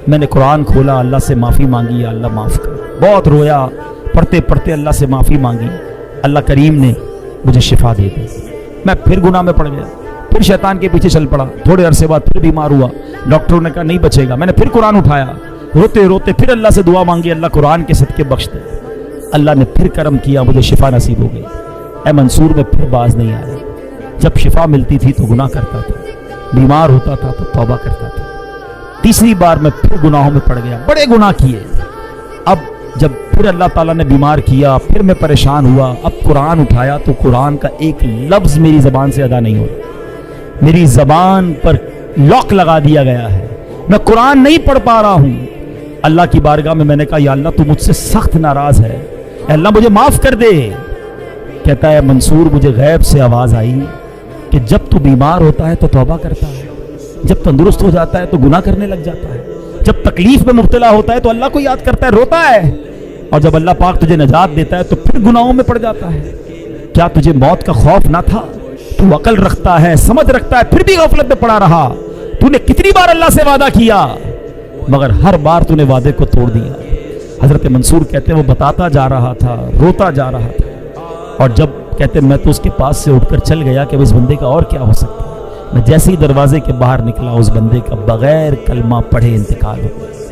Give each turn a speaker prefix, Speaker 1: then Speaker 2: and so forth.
Speaker 1: میں نے قرآن کھولا، اللہ سے معافی مانگی، یا اللہ معاف کر، بہت رویا، پڑھتے پڑھتے اللہ سے معافی مانگی، اللہ کریم نے مجھے شفا دے دی۔ میں پھر گناہ میں پڑ گیا، پھر شیطان کے پیچھے چل پڑا، تھوڑے عرصے بعد پھر بیمار ہوا، ڈاکٹروں نے کہا نہیں بچے گا، میں نے پھر قرآن اٹھایا، روتے روتے پھر اللہ سے دعا مانگی، اللہ قرآن کے صدقے بخش دے۔ اللہ نے پھر کرم کیا، مجھے شفا نصیب ہو گئی۔ اے منصور میں پھر باز نہیں آیا، جب شفا ملتی تھی تو گناہ کرتا تھا، بیمار ہوتا تھا تو توبہ کرتا تھا۔ تیسری بار میں پھر گناہوں میں پڑ گیا، بڑے گناہ کیے۔ اب جب پھر اللہ تعالیٰ نے بیمار کیا، پھر میں پریشان ہوا، اب قرآن اٹھایا تو قرآن کا ایک لفظ میری زبان سے ادا نہیں ہوتا، میری زبان پر لاک لگا دیا گیا ہے، میں قرآن نہیں پڑھ پا رہا ہوں۔ اللہ کی بارگاہ میں نے کہا یا اللہ تو مجھ سے سخت ناراض ہے، اے اللہ مجھے معاف کر دے۔ کہتا ہے منصور مجھے غیب سے آواز آئی کہ جب تو بیمار ہوتا ہے تو توبہ کرتا ہے، جب تندرست ہو جاتا ہے تو گناہ کرنے لگ جاتا ہے، جب تکلیف میں مبتلا ہوتا ہے تو اللہ کو یاد کرتا ہے، روتا ہے، اور جب اللہ پاک تجھے نجات دیتا ہے تو پھر گناہوں میں پڑ جاتا ہے۔ کیا تجھے موت کا خوف نہ تھا؟ تو عقل رکھتا ہے، سمجھ رکھتا ہے، پھر بھی غفلت میں پڑا رہا۔ تو نے کتنی بار اللہ سے وعدہ کیا مگر ہر بار تو نے وعدے کو توڑ دیا۔ حضرت منصور کہتے ہیں وہ بتاتا جا رہا تھا، روتا جا رہا تھا، اور جب کہتے ہیں میں تو اس کے پاس سے اٹھ کر چل گیا کہ اس بندے کا اور کیا ہو سکتا ہے۔ میں جیسے ہی دروازے کے باہر نکلا اس بندے کا بغیر کلمہ پڑھے انتقال ہو گیا۔